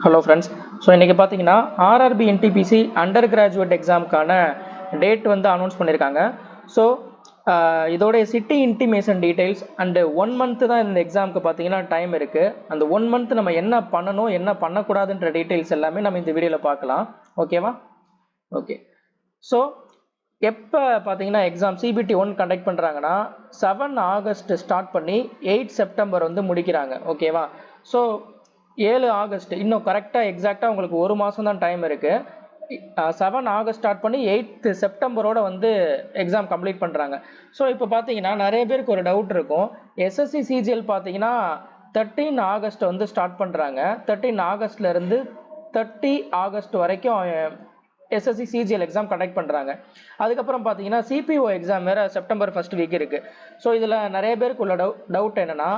Hello friends. So இன்றைக்கி பார்த்தீங்கன்னா RRB NTPC under graduate எக்ஸாமுக்கான டேட் வந்து அனௌன்ஸ் பண்ணியிருக்காங்க. ஸோ இதோடைய city intimation details and 1 month தான் இந்த எக்ஸாமுக்கு பார்த்தீங்கன்னா டைம் இருக்குது. அந்த 1 மந்த் நம்ம என்ன பண்ணணும் என்ன பண்ணக்கூடாதுன்ற டீட்டெயில்ஸ் எல்லாமே நம்ம இந்த வீடியோவில் பார்க்கலாம். ஓகேவா? ஓகே. ஸோ எப்போ பார்த்தீங்கன்னா எக்ஸாம் சிபிடி 1 கண்டக்ட் பண்ணுறாங்கன்னா 7 ஆகஸ்ட் ஸ்டார்ட் பண்ணி 8 செப்டம்பர் வந்து முடிக்கிறாங்க. ஓகேவா? ஸோ 7 ஆகஸ்ட் இன்னும் கரெக்டாக எக்ஸாக்டாக உங்களுக்கு ஒரு மாதம் தான் டைம் இருக்குது. 7 ஆகஸ்ட் ஸ்டார்ட் பண்ணி 8 செப்டம்பரோட வந்து எக்ஸாம் கம்ப்ளீட் பண்ணுறாங்க. ஸோ இப்போ பார்த்தீங்கன்னா நிறைய பேருக்கு ஒரு டவுட் இருக்கும். எஸ்எஸ்சி சிஜிஎல் பார்த்தீங்கன்னா 13 ஆகஸ்ட் வந்து ஸ்டார்ட் பண்ணுறாங்க. 13 ஆகஸ்ட்லேருந்து 30 ஆகஸ்ட் வரைக்கும் எஸ்எஸ்சி சிஜிஎல் எக்ஸாம் கண்டக்ட் பண்ணுறாங்க. அதுக்கப்புறம் பார்த்தீங்கன்னா சிபிஓ எக்ஸாம் வேறு செப்டம்பர் ஃபர்ஸ்ட் வீக் இருக்குது. ஸோ இதில் நிறைய பேருக்கு உள்ள டவுட் என்னென்னா,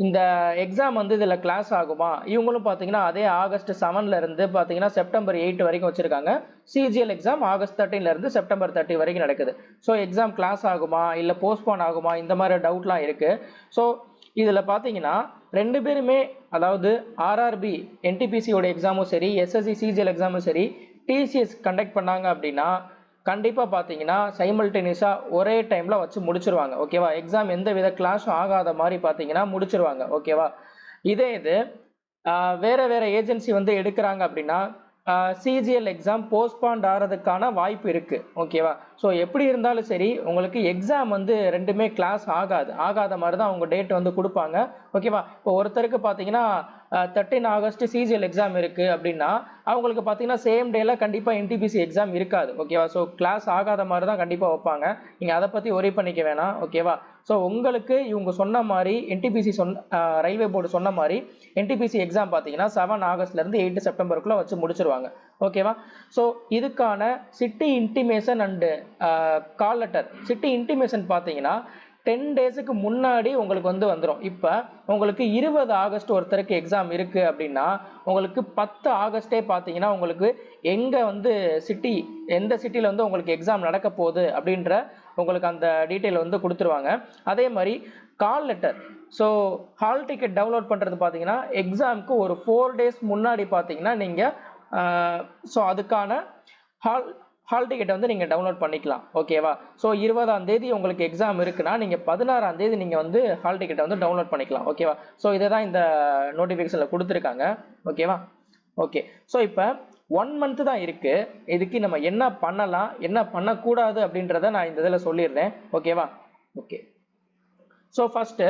இந்த எக்ஸாம் வந்து இதில் கிளாஸ் ஆகுமா? இவங்களும் பார்த்தீங்கன்னா அதே ஆகஸ்ட் 7லேருந்து பார்த்தீங்கன்னா செப்டம்பர் 8 வரைக்கும் வச்சுருக்காங்க. சிஜிஎல் எக்ஸாம் ஆகஸ்ட் 13லேருந்து செப்டம்பர் 30 வரைக்கும் நடக்குது. ஸோ எக்ஸாம் கிளாஸ் ஆகுமா இல்லை போஸ்ட்போன் ஆகுமா, இந்த மாதிரி டவுட்லாம் இருக்குது. ஸோ இதில் பார்த்தீங்கன்னா ரெண்டு பேருமே, அதாவது ஆர்ஆர்பி என்டிபிசியோட எக்ஸாமும் சரி எஸ்எஸ்சி சிஜிஎல் எக்ஸாமும் சரி டிசிஎஸ் கண்டக்ட் பண்ணாங்க அப்படின்னா கண்டிப்பாக பார்த்தீங்கன்னா சைமல்டேனியஸாக ஒரே டைமில் வச்சு முடிச்சிருவாங்க. ஓகேவா? எக்ஸாம் எந்த வித கிளாஸும் ஆகாத மாதிரி பார்த்தீங்கன்னா முடிச்சிருவாங்க. ஓகேவா? இதே இது வேறு வேறு ஏஜென்சி வந்து எடுக்கிறாங்க அப்படின்னா சிஜிஎல் எக்ஸாம் போஸ்ட்பாண்ட் ஆகிறதுக்கான வாய்ப்பு இருக்குது. ஓகேவா? ஸோ எப்படி இருந்தாலும் சரி உங்களுக்கு எக்ஸாம் வந்து ரெண்டுமே கிளாஸ் ஆகாத மாதிரி தான் அவங்க டேட் வந்து கொடுப்பாங்க. ஓகேவா? இப்போ ஒருத்தருக்கு பார்த்தீங்கன்னா 13 ஆகஸ்ட் சிஜிஎல் எக்ஸாம் இருக்குது அப்படின்னா அவங்களுக்கு பார்த்தீங்கன்னா சேம் டேல கண்டிப்பாக என்டிபிசி எக்ஸாம் இருக்காது. ஓகேவா? ஸோ கிளாஸ் ஆகாத மாதிரி தான் கண்டிப்பாக வைப்பாங்க. நீங்கள் அதை பற்றி ஒரி பண்ணிக்க வேணாம். ஓகேவா? ஸோ உங்களுக்கு இவங்க சொன்ன மாதிரி என்டிபிசி ரயில்வே போர்டு சொன்ன மாதிரி என்டிபிசி எக்ஸாம் பார்த்தீங்கன்னா 7 ஆகஸ்ட்லேருந்து 8 செப்டம்பருக்குள்ளே வச்சு முடிச்சிருவாங்க. ஓகேவா? ஸோ இதுக்கான city intimation and call letter, city intimation பார்த்தீங்கன்னா 10 டேஸுக்கு முன்னாடி உங்களுக்கு வந்து வந்துடும். இப்போ உங்களுக்கு 20 ஆகஸ்ட் ஒருத்தருக்கு எக்ஸாம் இருக்குது அப்படின்னா உங்களுக்கு 10 ஆகஸ்டே பார்த்தீங்கன்னா உங்களுக்கு எங்கே வந்து எந்த சிட்டியில் வந்து உங்களுக்கு எக்ஸாம் நடக்க போகுது அப்படின்ற உங்களுக்கு அந்த டீட்டெயில் வந்து கொடுத்துருவாங்க. அதே மாதிரி call letter, so hall ticket download பண்ணுறது பார்த்தீங்கன்னா எக்ஸாமுக்கு ஒரு 4 டேஸ் முன்னாடி பார்த்தீங்கன்னா நீங்கள் ஸோ அதுக்கான ஹால் டிக்கெட்டை வந்து நீங்கள் டவுன்லோட் பண்ணிக்கலாம். ஓகேவா? ஸோ 20ஆம் தேதி உங்களுக்கு எக்ஸாம் இருக்குன்னா நீங்கள் 16ஆம் தேதி நீங்கள் வந்து ஹால் டிக்கெட்டை வந்து டவுன்லோட் பண்ணிக்கலாம். ஓகேவா? ஸோ இதை தான் இந்த நோட்டிஃபிகேஷனில் கொடுத்துருக்காங்க. ஓகேவா? ஓகே. ஸோ இப்போ 1 மந்த்து தான் இருக்குது. இதுக்கு நம்ம என்ன பண்ணலாம் என்ன பண்ணக்கூடாது அப்படின்றத நான் இந்த இதில் சொல்லிடுறேன். ஓகேவா? Okay. So first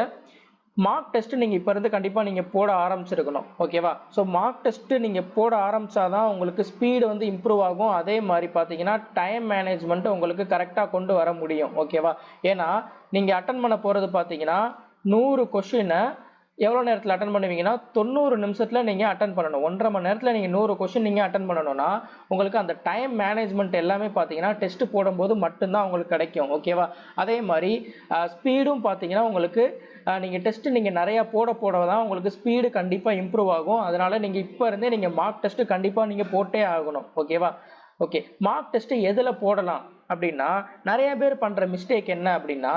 mark test நீங்கள் இப்போ இருந்து கண்டிப்பாக நீங்கள் போட ஆரம்பிச்சிருக்கணும். ஓகேவா? ஸோ மார்க் டெஸ்ட்டு நீங்கள் போட ஆரம்பித்தாதான் உங்களுக்கு ஸ்பீடு வந்து இம்ப்ரூவ் ஆகும். அதே மாதிரி பார்த்தீங்கன்னா டைம் மேனேஜ்மெண்ட்டு உங்களுக்கு கரெக்டாக கொண்டு வர முடியும். ஓகேவா? ஏன்னா நீங்கள் அட்டன் பண்ண போகிறது பார்த்தீங்கன்னா 100 கொஷினை எவ்வளோ நேரத்தில் அட்டன் பண்ணுவீங்கன்னா 90 நிமிஷத்தில் நீங்கள் அட்டன் பண்ணணும். 1.5 மணி நேரத்தில் நீங்கள் 100 கொஷின் நீங்கள் அட்டன் பண்ணணும்னா உங்களுக்கு அந்த டைம் மேனேஜ்மெண்ட் எல்லாமே பார்த்தீங்கன்னா டெஸ்ட்டு போடும்போது மட்டும்தான் உங்களுக்கு கிடைக்கும். ஓகேவா? அதே மாதிரி ஸ்பீடும் பார்த்தீங்கன்னா உங்களுக்கு நீங்கள் டெஸ்ட்டு நீங்கள் நிறையா போட தான் உங்களுக்கு ஸ்பீடு கண்டிப்பாக இம்ப்ரூவ் ஆகும். அதனால் நீங்கள் இப்போ இருந்தே நீங்கள் மார்க் டெஸ்ட்டு கண்டிப்பாக நீங்கள் போட்டே ஆகணும். ஓகேவா? ஓகே. மார்க் டெஸ்ட்டு எதில் போடலாம் அப்படின்னா நிறைய பேர் பண்ணுற மிஸ்டேக் என்ன அப்படின்னா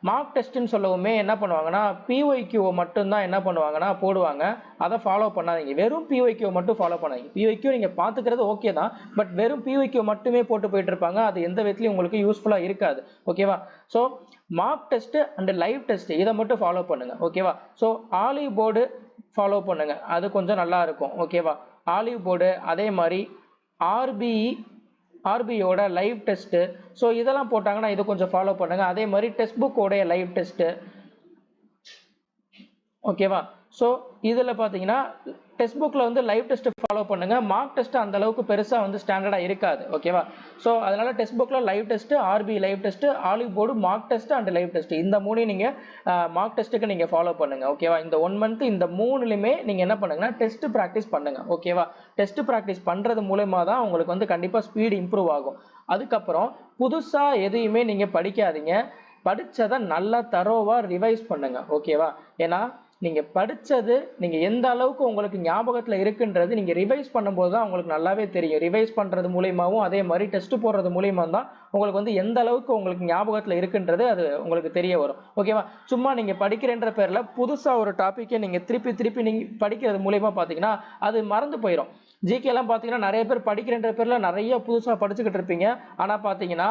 மார்க் டெஸ்ட்டுன்னு சொல்லவுமே என்ன பண்ணுவாங்கன்னா பிஒய்க்யூவை மட்டும்தான் என்ன பண்ணுவாங்கன்னா போடுவாங்க. அதை ஃபாலோ பண்ணாதீங்க. வெறும் பிஒய்க்யூவை மட்டும் ஃபாலோ பண்ணாதீங்க. பிஒய்க்யூ நீங்கள் பார்த்துக்கிறது ஓகே தான், பட் வெறும் பிஒய்க்யூ மட்டுமே போட்டு போயிட்டு இருப்பாங்க. அது எந்த விதத்துலையும் உங்களுக்கு யூஸ்ஃபுல்லாக இருக்காது. ஓகேவா? So mark test and live test இதை மட்டும் ஃபாலோ பண்ணுங்கள். ஓகேவா? ஸோ ஆலிவ் போர்டு ஃபாலோ பண்ணுங்கள். அது கொஞ்சம் நல்லா இருக்கும். ஓகேவா? ஆலிவ் போர்டு, அதே மாதிரி ஆர்பியோட லைவ் டெஸ்ட்டு, ஸோ இதெல்லாம் போட்டாங்கன்னா இது கொஞ்சம் ஃபாலோ பண்ணுங்கள். அதே மாதிரி டெக்ஸ்ட் புக்கோடைய லைவ் டெஸ்ட்டு. ஓகேவா? ஸோ இதில் பார்த்தீங்கன்னா டெக்ஸ்ட் புக்கில் வந்து லைவ் டெஸ்ட்டு ஃபாலோ பண்ணுங்கள். மார்க் டெஸ்ட்டு அந்த அளவுக்கு பெருசாக வந்து ஸ்டாண்டர்டாக இருக்காது. ஓகேவா? ஸோ அதனால் டெக்ஸ்ட் புக்கில் லைவ் டெஸ்ட்டு, ஆர்பி லைவ் டெஸ்ட்டு, ஆலிவ் board mark test and live test, இந்த 3 நீங்கள் மார்க் டெஸ்ட்டுக்கு நீங்கள் ஃபாலோ பண்ணுங்கள். ஓகேவா? இந்த 1 மந்த்து இந்த 3லையுமே நீங்கள் என்ன பண்ணுங்கன்னா டெஸ்ட்டு ப்ராக்டிஸ் பண்ணுங்கள். ஓகேவா? டெஸ்ட்டு ப்ராக்டிஸ் பண்ணுறது மூலமாக தான் உங்களுக்கு வந்து கண்டிப்பாக ஸ்பீடு இம்ப்ரூவ் ஆகும். அதுக்கப்புறம் புதுசாக எதையுமே நீங்கள் படிக்காதீங்க. படித்ததை நல்லா தரோவாக ரிவைஸ் பண்ணுங்கள். ஓகேவா? ஏன்னா நீங்கள் படித்தது நீங்கள் எந்த அளவுக்கு உங்களுக்கு ஞாபகத்தில் இருக்குன்றது நீங்கள் ரிவைஸ் பண்ணும்போது தான் உங்களுக்கு நல்லாவே தெரியும். ரிவைஸ் பண்ணுறது மூலியமாகவும் அதே மாதிரி டெஸ்ட் போடுறது மூலியமாக தான் உங்களுக்கு வந்து எந்த அளவுக்கு உங்களுக்கு ஞாபகத்தில் இருக்குன்றது அது உங்களுக்கு தெரிய வரும். ஓகேவா? சும்மா நீங்கள் படிக்கிறேன்ற பேரில் புதுசாக ஒரு டாப்பிக்கை நீங்கள் திருப்பி நீங்கள் படிக்கிறது மூலியமாக பார்த்தீங்கன்னா அது மறந்து போயிடும். ஜிகேலாம் பார்த்தீங்கன்னா நிறைய பேர் படிக்கிறேன்ற பேரில் நிறைய புதுசாக படிச்சுக்கிட்டு இருப்பீங்க. ஆனால் பார்த்தீங்கன்னா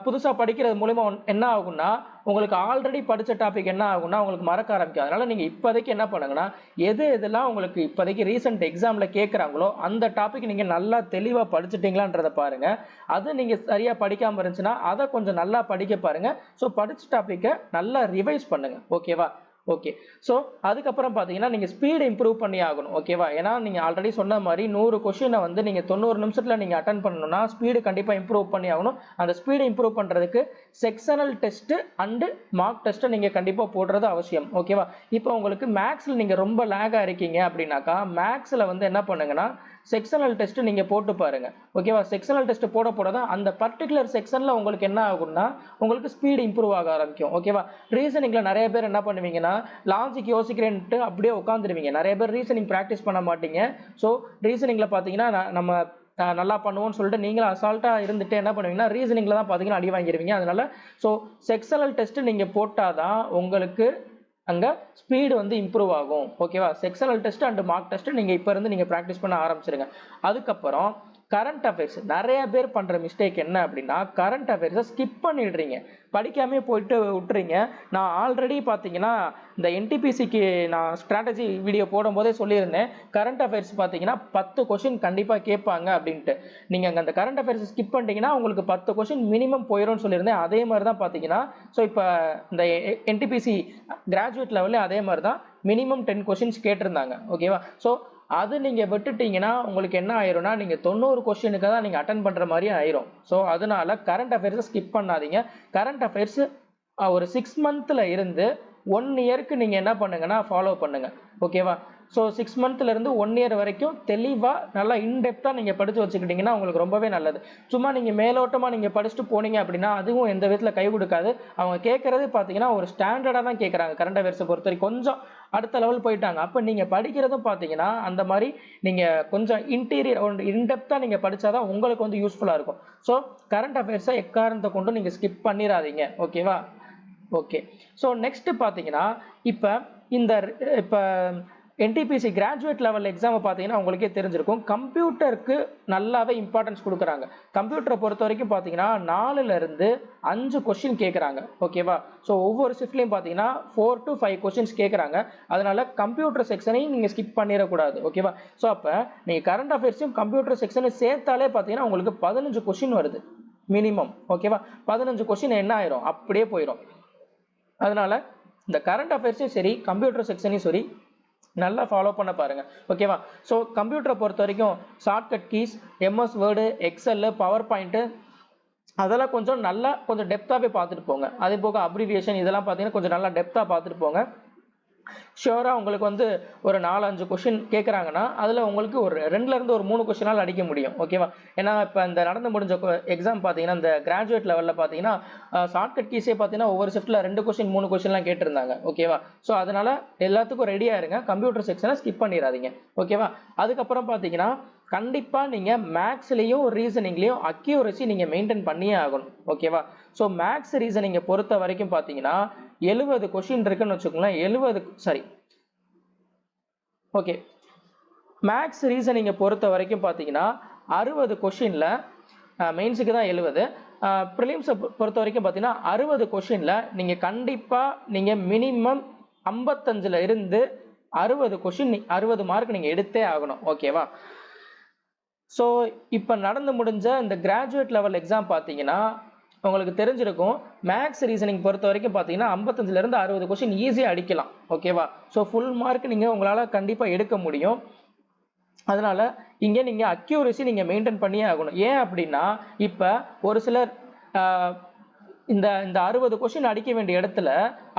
புதுசாக படிக்கிறது மூலிமா என்ன ஆகும்னா உங்களுக்கு ஆல்ரெடி படித்த டாபிக் என்ன ஆகும்னா உங்களுக்கு மறக்க ஆரம்பிக்கும். அதனால நீங்கள் இப்போதைக்கு என்ன பண்ணுங்கன்னா எதெல்லாம் உங்களுக்கு இப்போதைக்கு ரீசெண்ட் எக்ஸாமில் கேட்குறாங்களோ அந்த டாபிக் நீங்கள் நல்லா தெளிவாக படிச்சுட்டீங்களான்றதை பாருங்கள். அது நீங்கள் சரியாக படிக்காமல் இருந்துச்சுன்னா அதை கொஞ்சம் நல்லா படிக்க பாருங்கள். ஸோ படித்த டாப்பிக்கை நல்லா ரிவைஸ் பண்ணுங்கள். ஓகேவா? ஓகே. ஸோ அதுக்கப்புறம் பார்த்தீங்கன்னா நீங்கள் ஸ்பீடு இம்ப்ரூவ் பண்ணி ஆகணும். ஓகேவா? ஏன்னா நீங்கள் ஆல்ரெடி சொன்ன மாதிரி 100 கொஷினை வந்து நீங்கள் 90 நிமிஷத்தில் நீங்கள் அட்டன் பண்ணணும்னா ஸ்பீடு கண்டிப்பாக இம்ப்ரூவ் பண்ணி ஆகணும். அந்த ஸ்பீடு இம்ப்ரூவ் பண்ணுறதுக்கு செக்ஷனல் டெஸ்ட்டு அண்டு மார்க் டெஸ்ட்டை நீங்கள் கண்டிப்பாக போடுறது அவசியம். ஓகேவா? இப்போ உங்களுக்கு மேக்ஸில் நீங்கள் ரொம்ப லேகாக இருக்கீங்க அப்படின்னாக்கா மேக்ஸில் வந்து என்ன பண்ணுங்கன்னா செக்ஷனல் டெஸ்ட் நீங்கள் போட்டு பாருங்க. ஓகேவா? செக்ஷனல் டெஸ்ட் போட தான் அந்த பர்டிகுலர் செக்ஷனில் உங்களுக்கு என்ன ஆகும்னா உங்களுக்கு ஸ்பீடு இம்ப்ரூவ் ஆக ஆரம்பிக்கும். ஓகேவா? ரீசனிங்கில் நிறைய பேர் என்ன பண்ணுவீங்கன்னா லாஜிக் யோசிக்கிறேன்ட்டு அப்படியே உட்காந்துருவீங்க. நிறைய பேர் ரீசனிங் ப்ராக்டிஸ் பண்ண மாட்டீங்க. ஸோ ரீசனிங்கில் பார்த்தீங்கன்னா நம்ம நல்லா பண்ணுவோம்னு சொல்லிட்டு நீங்களும் அசால்ட்டாக இருந்துட்டு என்ன பண்ணுவீங்கன்னா ரீசனிங்கில் தான் பார்த்தீங்கன்னா அடி வாங்கிடுவீங்க. அதனால ஸோ செக்ஷனல் டெஸ்ட் நீங்கள் போட்டால் தான் உங்களுக்கு அங்கே ஸ்பீடு வந்து இம்ப்ரூவ் ஆகும். ஓகேவா? Sectional test and mark test நீங்கள் இப்போ இருந்து நீங்கள் ப்ராக்டிஸ் பண்ண ஆரம்பிச்சிருங்க. அதுக்கப்புறம் கரண்ட் அஃபேர்ஸ் நிறைய பேர் பண்ணுற மிஸ்டேக் என்ன அப்படின்னா கரண்ட் அஃபேர்ஸை ஸ்கிப் பண்ணிடுறீங்க, படிக்காமே போயிட்டு விட்டுறீங்க. நான் ஆல்ரெடி பார்த்தீங்கன்னா இந்த என்டிபிசிக்கு நான் ஸ்ட்ராட்டஜி வீடியோ போடும்போதே சொல்லியிருந்தேன் கரண்ட் அஃபேர்ஸ் பார்த்தீங்கன்னா 10 கொஷின் கண்டிப்பாக கேட்பாங்க அப்படின்ட்டு. நீங்கள் அங்கே அந்த கரண்ட் அஃபேர்ஸ் ஸ்கிப் பண்ணிட்டீங்கன்னா உங்களுக்கு 10 கொஷின் மினிமம் போயிடும்னு சொல்லியிருந்தேன். அதே மாதிரி தான் பார்த்தீங்கன்னா ஸோ இப்போ இந்த என்டிபிசி கிராஜுவேட் லெவலில் அதே மாதிரி தான் மினிமம் 10 கொஷின்ஸ் கேட்டிருந்தாங்க. ஓகேவா? ஸோ அது நீங்கள் விட்டுட்டீங்கன்னா உங்களுக்கு என்ன ஆயிரும்னா நீங்கள் 90 கொஸ்டினுக்கு தான் நீங்கள் அட்டன் பண்ணுற மாதிரி ஆயிரும். ஸோ அதனால கரண்ட் அஃபேர்ஸை ஸ்கிப் பண்ணாதீங்க. கரண்ட் அஃபேர்ஸ் ஒரு 6 மந்த்தில் இருந்து 1 இயருக்கு நீங்கள் என்ன பண்ணுங்கன்னா ஃபாலோ பண்ணுங்க. ஓகேவா? ஸோ 6 மந்த்லேருந்து 1 இயர் வரைக்கும் தெளிவாக நல்லா இன்டெப்த்தாக நீங்கள் படித்து வச்சுக்கிட்டிங்கன்னா உங்களுக்கு ரொம்பவே நல்லது. சும்மா நீங்கள் மேலோட்டமாக நீங்கள் படிச்சுட்டு போனீங்க அப்படின்னா அதுவும் எந்த விதத்தில் கை கொடுக்காது. அவங்க கேட்குறது பார்த்தீங்கன்னா ஒரு ஸ்டாண்டர்டாக தான் கேட்குறாங்க. கரண்ட் அஃபேர்ஸை பொறுத்த வரைக்கும் கொஞ்சம் அடுத்த லெவல் போயிட்டாங்க. அப்போ நீங்கள் படிக்கிறதும் பார்த்தீங்கன்னா அந்த மாதிரி நீங்கள் கொஞ்சம் இன்டெப்த்தாக நீங்கள் படித்தாதான் உங்களுக்கு வந்து யூஸ்ஃபுல்லாக இருக்கும். ஸோ கரண்ட் அஃபேர்ஸை எக்காரணத்தை கொண்டு நீங்கள் ஸ்கிப் பண்ணிடாதீங்க. ஓகேவா? ஓகே. ஸோ நெக்ஸ்ட் பார்த்தீங்கன்னா இப்போ என்டிபிசி கிராஜுவேட் லெவல் எக்ஸாம் பார்த்தீங்கன்னா உங்களுக்கே தெரிஞ்சிருக்கும் கம்ப்யூட்டருக்கு நல்லாவே இம்பார்ட்டன்ஸ் கொடுக்குறாங்க. கம்ப்யூட்டரை பொறுத்த வரைக்கும் பார்த்தீங்கன்னா 4லேருந்து 5 கொஸ்டின் கேட்குறாங்க. ஓகேவா? ஸோ ஒவ்வொரு ஷிஃப்ட்லையும் பார்த்தீங்கன்னா 4 to 5 கொஸ்டின்ஸ் கேட்குறாங்க. அதனால கம்ப்யூட்டர் செக்ஷனையும் நீங்கள் ஸ்கிப் பண்ணிடக்கூடாது. ஓகேவா? ஸோ அப்போ நீங்கள் கரண்ட் அஃபேர்ஸையும் கம்ப்யூட்டர் செக்ஷனையும் சேர்த்தாலே பார்த்தீங்கன்னா உங்களுக்கு 15 கொஸ்டின் வருது மினிமம். ஓகேவா? 15 கொஸ்டின் என்ன ஆயிரும் அப்படியே போயிடும். அதனால இந்த கரண்ட் அஃபேர்ஸையும் சரி கம்ப்யூட்டர் செக்ஷனையும் சரி நல்லா ஃபாலோ பண்ண பாருங்க. ஓகேவா? ஸோ கம்ப்யூட்டரை பொறுத்த வரைக்கும் shortcut keys, MS Word, Excel, PowerPoint அதெல்லாம் கொஞ்சம் டெப்த்தாகவே பார்த்துட்டு போங்க. அதே போக அப்ரிவியேஷன் இதெல்லாம் பார்த்தீங்கன்னா கொஞ்சம் நல்லா டெப்த்தாக பார்த்துட்டு போங்க. ஷியோராக உங்களுக்கு வந்து ஒரு 4-5 கொஷின் கேட்குறாங்கன்னா அதில் உங்களுக்கு ஒரு 2லேருந்து ஒரு 3 கொஷினால் அடிக்க முடியும். ஓகேவா? ஏன்னா இப்போ இந்த நடந்து முடிஞ்ச எக்ஸாம் பார்த்தீங்கன்னா இந்த கிராஜுவேட் லெவலில் பார்த்தீங்கன்னா ஷார்ட்கட் கீஸே பார்த்தீங்கன்னா ஒவ்வொரு ஷிஃப்ட்டில் 2 கொஷின் 3 கொஷின்லாம் கேட்டிருந்தாங்க. ஓகேவா? ஸோ அதனால் எல்லாத்துக்கும் ரெடியாக இருங்க. கம்ப்யூட்டர் செக்ஷனை ஸ்கிப் பண்ணிடாதீங்க. ஓகேவா? அதுக்கப்புறம் பார்த்தீங்கன்னா கண்டிப்பாக நீங்கள் மேக்ஸ்லேயும் ரீசனிங்லேயும் அக்யூரசி நீங்கள் மெயின்டைன் பண்ணியே ஆகணும். ஓகேவா? ஸோ மேக்ஸ் ரீசனிங்கை பொறுத்த வரைக்கும் பார்த்தீங்கன்னா 70 கொஷின் இருக்குன்னு வச்சுக்கோங்களேன். ஓகே. மேக்ஸ் ரீசனிங்கை பொறுத்த வரைக்கும் பார்த்தீங்கன்னா 60 கொஷினில் மெயின்ஸுக்கு தான் 70, ப்ரிலிம்ஸை பொறுத்த வரைக்கும் பார்த்தீங்கன்னா 60 கொஷினில் நீங்கள் கண்டிப்பாக நீங்கள் மினிமம் 55லேருந்து 60 கொஷின் 60 மார்க் நீங்கள் எடுத்தே ஆகணும். ஓகேவா? ஸோ இப்போ நடந்து முடிஞ்ச இந்த கிராஜுவேட் லெவல் எக்ஸாம் பார்த்தீங்கன்னா உங்களுக்கு தெரிஞ்சிருக்கும் மேக்ஸ் ரீசனிங் பொறுத்த வரைக்கும் பார்த்தீங்கன்னா 55லேருந்து 60 கொஸ்டின் ஈஸியாக அடிக்கலாம். ஓகேவா? ஸோ ஃபுல் மார்க் நீங்கள் உங்களால் கண்டிப்பாக எடுக்க முடியும். அதனால் இங்கே நீங்கள் அக்யூரசி நீங்கள் மெயின்டைன் பண்ணியே ஆகணும். ஏன் அப்படின்னா இப்போ ஒரு சிலர் இந்த இந்த 60 கொஸ்டின் அடிக்க வேண்டிய இடத்துல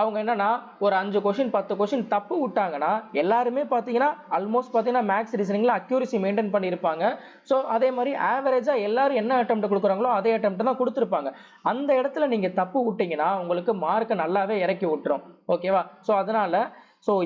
அவங்க என்னன்னா ஒரு 5 கொஸ்டின் 10 கொஸ்டின் தப்பு விட்டாங்கன்னா எல்லாருமே பார்த்தீங்கன்னா ஆல்மோஸ்ட் பார்த்தீங்கன்னா மேக்ஸ் ரீசனிங்ல அக்யூரசி மெயின்டைன் பண்ணியிருப்பாங்க. ஸோ அதே மாதிரி ஆவரேஜா எல்லாரும் என்ன அட்டெம்ப்ட் கொடுக்குறாங்களோ அதே அட்டெம்ப்ட் தான் கொடுத்துருப்பாங்க. அந்த இடத்துல நீங்க தப்பு விட்டீங்கன்னா உங்களுக்கு மார்க்கை நல்லாவே இறக்கி விட்டுரும். ஓகேவா? ஸோ அதனால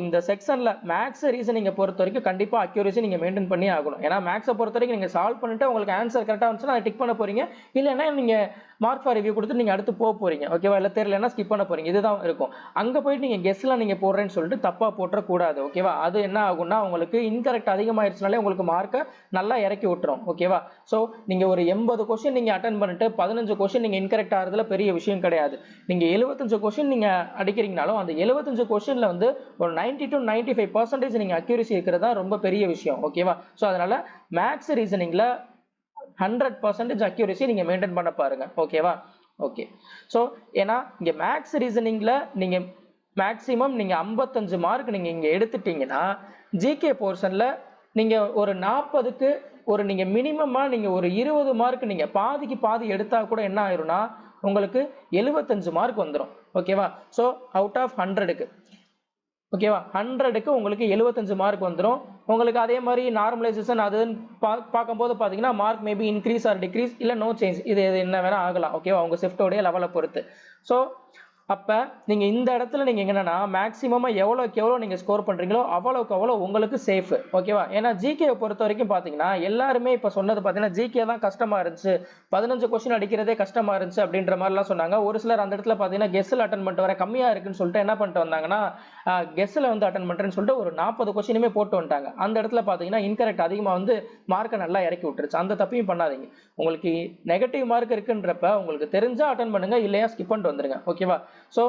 இந்த செக்ஷன்ல மேக்ஸ் ரீசனிங்கை பொறுத்த வரைக்கும் கண்டிப்பா அக்யூரசி நீங்க மெயின்டைன் பண்ணி ஆகணும். ஏன்னா மேக்ஸை பொறுத்த வரைக்கும் நீங்க சால்வ் பண்ணிட்டு உங்களுக்கு ஆன்சர் கரெக்டா வந்துச்சுன்னா அதை டிக் பண்ண போறீங்க. இல்லைன்னா நீங்க மார்க் ஃபார் ரிவ்யூ கொடுத்து நீங்க அடுத்து போக போறீங்க. ஓகேவா? இல்லை தெரியலன்னா ஸ்கிப் பண்ண போறீங்க. இதுதான் இருக்கும். அங்க போயிட்டு நீங்க கெஸ்லாம் நீங்க போடுறேன்னு சொல்லிட்டு தப்பா போட்டுற கூடாது. ஓகேவா? அது என்ன ஆகும்னா உங்களுக்கு இன்கரெக்ட் அதிகமாயிருச்சுனாலே உங்களுக்கு மார்க்கை நல்லா இறக்கி விட்டுரும். ஓகேவா? ஸோ நீங்க ஒரு 80 கொஸ்டின் நீங்க அட்டன் பண்ணிட்டு 15 கொஸ்டின் நீங்க இன்கரெக்ட் ஆகிறதுல பெரிய விஷயம் கிடையாது. நீங்க 75 கொஸ்டின் நீங்க அடிக்கிறீங்கனாலும் அந்த 75 கொஸ்டின்ல வந்து ஒரு 90 to 95% நீங்க அக்யூரசி இருக்கிறதா ரொம்ப பெரிய விஷயம். ஓகேவா? ஸோ அதனால மேக்ஸ் ரீசனிங்ல 100% அக்யூரசி நீங்க மெயின்டைன் பண்ண பாருங்க. ஓகேவா? ஓகே. ஸோ ஏன்னா இங்க மேக்ஸ் ரீசனிங்ல நீங்க மேக்ஸிமம் நீங்க 55 மார்க் நீங்க இங்க எடுத்துட்டீங்கன்னா ஜிகே போர்ஷன்ல நீங்க ஒரு 40க்கு ஒரு நீங்க மினிமமா நீங்க ஒரு 20 மார்க் நீங்க பாதிக்கு பாதி எடுத்தா கூட என்ன ஆயிரும்னா உங்களுக்கு 75 மார்க் வந்துடும். ஓகேவா? ஸோ அவுட் ஆஃப் 100க்கு ஓகேவா 100க்கு உங்களுக்கு 75 மார்க் வந்துடும். உங்களுக்கு அதே மாதிரி நார்மலைசேஷன் அதுன்னு பார்க்கும்போது பார்த்தீங்கன்னா mark maybe increase R degrees இல்லை நோ சேஞ்ச் இது என்ன வேணா ஆகலாம். ஓகேவா? உங்க ஷிஃப்டோடைய லெவலை பொறுத்து. ஸோ அப்போ நீங்கள் இந்த இடத்துல நீங்கள் என்னன்னா மேக்ஸிமமாக எவ்வளோக்கு எவ்வளோ நீங்கள் ஸ்கோர் பண்ணுறீங்களோ அவ்வளோக்கு அவ்வளோ உங்களுக்கு சேஃப். ஓகேவா? ஏன்னா ஜிகே பொறுத்த வரைக்கும் பார்த்தீங்கன்னா எல்லாருமே இப்போ சொன்னது பார்த்தீங்கன்னா ஜிகே தான் கஷ்டமாக இருந்துச்சு, 15 கொஸ்டின் அடிக்கிறதே கஷ்டமாக இருந்துச்சு அப்படின்ற மாதிரிலாம் சொன்னாங்க. ஒரு சிலர் அந்த இடத்துல பார்த்தீங்கன்னா கெஸ்ஸில் அட்டன் பண்ணிட்டு வர கம்மியாக இருக்குன்னு சொல்லிட்டு என்ன பண்ணிட்டு வந்தாங்கன்னா கெஸ்ஸில் வந்து அட்டன் பண்ணுறேன்னு சொல்லிட்டு ஒரு 40 கொஸ்டினுமே போட்டு வந்துட்டாங்க. அந்த இடத்துல பார்த்தீங்கன்னா இன்கரெக்ட் அதிகமாக வந்து மார்க்கை நல்லா இறக்கி விட்டுருச்சு. அந்த தப்பையும் பண்ணாதீங்க. உங்களுக்கு நெகட்டிவ் மார்க் இருக்குன்றப்ப உங்களுக்கு தெரிஞ்சா அட்டன் பண்ணுங்க, இல்லையா ஸ்கிப் பண்ணிட்டு வந்துருங்க. ஓகேவா? ஸோ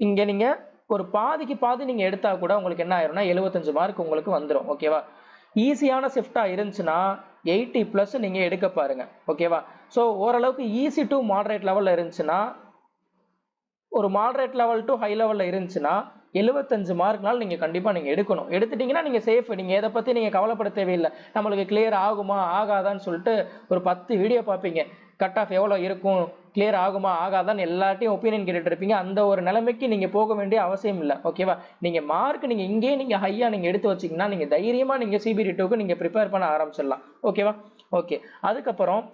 இங்க நீங்க ஒரு பாதிக்கு பாதி நீங்க எடுத்தா கூட உங்களுக்கு என்ன ஆயிரும்னா 75 மார்க் உங்களுக்கு வந்துடும். ஓகேவா? ஈஸியான ஷிஃப்டா இருந்துச்சுன்னா 80+ நீங்க எடுக்க பாருங்க. ஓகேவா? ஸோ ஓரளவுக்கு ஈஸி டு மாடரேட் லெவல்ல இருந்துச்சுன்னா ஒரு மாடரேட் லெவல் டு ஹை லெவல்ல இருந்துச்சுன்னா 75 மார்க்னால நீங்க கண்டிப்பா நீங்க எடுக்கணும். எடுத்துட்டீங்கன்னா நீங்க சேஃப். நீங்க எதை பத்தி நீங்க கவலைப்பட தேவையில்லை. நம்மளுக்கு கிளியர் ஆகுமா ஆகாதான்னு சொல்லிட்டு ஒரு 10 வீடியோ பார்ப்பீங்க. கட் ஆஃப் எவ்வளோ இருக்கும், கிளியர் ஆகுமா ஆகாதான்னு எல்லாத்தையும் ஒப்பீனியன் கேட்டுட்டு இருப்பீங்க. அந்த ஒரு நிலைமைக்கு நீங்க போக வேண்டிய அவசியம் இல்லை. ஓகேவா? நீங்க மார்க் நீங்க இங்கேயே நீங்க ஹையா நீங்க எடுத்து வச்சீங்கன்னா நீங்க தைரியமா நீங்க சிபிடி 2க்கு நீங்க ப்ரிப்பேர் பண்ண ஆரம்பிச்சிடலாம். ஓகேவா? ஓகே. அதுக்கப்புறம்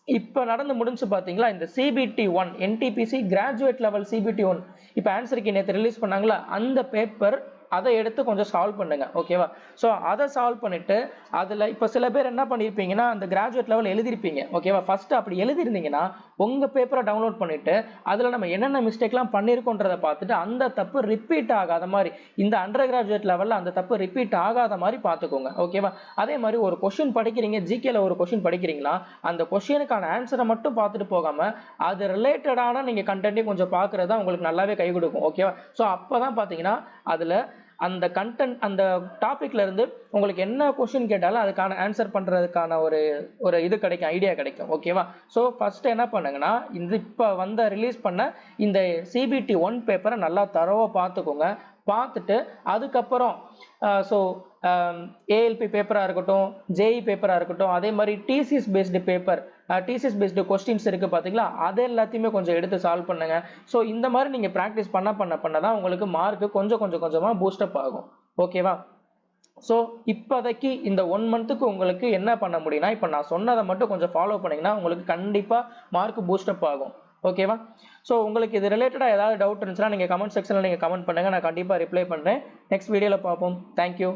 இப்ப நடந்து முடிஞ்சு பாத்தீங்களா இந்த CBT 1 NTPC graduate level CBT 1 இப்ப ஆன்சருக்கு நேற்று ரிலீஸ் பண்ணாங்களா அந்த பேப்பர் அதை எடுத்து கொஞ்சம் சால்வ் பண்ணுங்க. ஓகேவா? ஸோ அதை சால்வ் பண்ணிட்டு அதில் இப்போ சில பேர் என்ன பண்ணியிருப்பீங்கன்னா அந்த கிராஜுவேட் லெவல் எழுதிருப்பீங்க. ஓகேவா? ஃபர்ஸ்ட் அப்படி எழுதிருந்தீங்கன்னா உங்கள் பேப்பரை டவுன்லோட் பண்ணிட்டு அதில் நம்ம என்னென்ன மிஸ்டேக்லாம் பண்ணியிருக்கோன்றதை பார்த்துட்டு அந்த தப்பு ரிப்பீட் ஆகாத மாதிரி இந்த அண்டர் கிராஜுவேட் லெவலில் அந்த தப்பு ரிப்பீட் ஆகாத மாதிரி பார்த்துக்கோங்க. ஓகேவா? அதே மாதிரி ஒரு கொஸ்டின் படிக்கிறீங்க, ஜிகேல ஒரு கொஸ்டின் படிக்கிறீங்களா அந்த கொஸ்டினுக்கான ஆன்சரை மட்டும் பார்த்துட்டு போகாம அது ரிலேட்டடான நீங்கள் கண்டென்ட்டையும் கொஞ்சம் பார்க்குறது தான் உங்களுக்கு நல்லாவே கை கொடுக்கும். ஓகேவா? ஸோ அப்போ தான் பார்த்தீங்கன்னா அதில் அந்த கண்டென்ட் அந்த டாபிக்ல இருந்து உங்களுக்கு என்ன கொஸ்டின் கேட்டாலும் அதுக்கான ஆன்சர் பண்றதுக்கான ஒரு இது கிடைக்கும், ஐடியா கிடைக்கும். ஓகேவா? ஸோ ஃபர்ஸ்ட் என்ன பண்ணுங்கன்னா இந்த இப்போ ரிலீஸ் பண்ண இந்த சிபிடி 1 பேப்பரை நல்லா தரவா பார்த்துக்கோங்க. பார்த்துட்டு அதுக்கப்புறம் ஸோ ஏஎல்பி பேப்பராக இருக்கட்டும், ஜேஇ பேப்பராக இருக்கட்டும், அதே மாதிரி TCS based paper, TCS based questions இருக்கு பார்த்தீங்களா, அது எல்லாத்தையுமே கொஞ்சம் எடுத்து சால்வ் பண்ணுங்க. ஸோ இந்த மாதிரி நீங்கள் ப்ராக்டிஸ் பண்ண தான் உங்களுக்கு மார்க்கு கொஞ்சமாக பூஸ்டப் ஆகும். ஓகேவா? ஸோ இப்போதைக்கு இந்த 1 மந்த்துக்கு உங்களுக்கு என்ன பண்ண முடியும்னா இப்போ நான் சொன்னதை மட்டும் கொஞ்சம் ஃபாலோ பண்ணிங்கன்னா உங்களுக்கு கண்டிப்பாக மார்க் பூஸ்டப் ஆகும். ஓகேவா? ஸோ உங்களுக்கு இது ரிலேட்டடாக ஏதாவது டவுட் இருந்துச்சுன்னா நீங்கள் கமெண்ட் செக்ஷனில் நீங்கள் கமெண்ட் பண்ணுங்கள், நான் கண்டிப்பாக ரிப்ளை பண்ணுறேன். நெக்ஸ்ட் வீடியோவில் பார்ப்போம். தேங்க்யூ.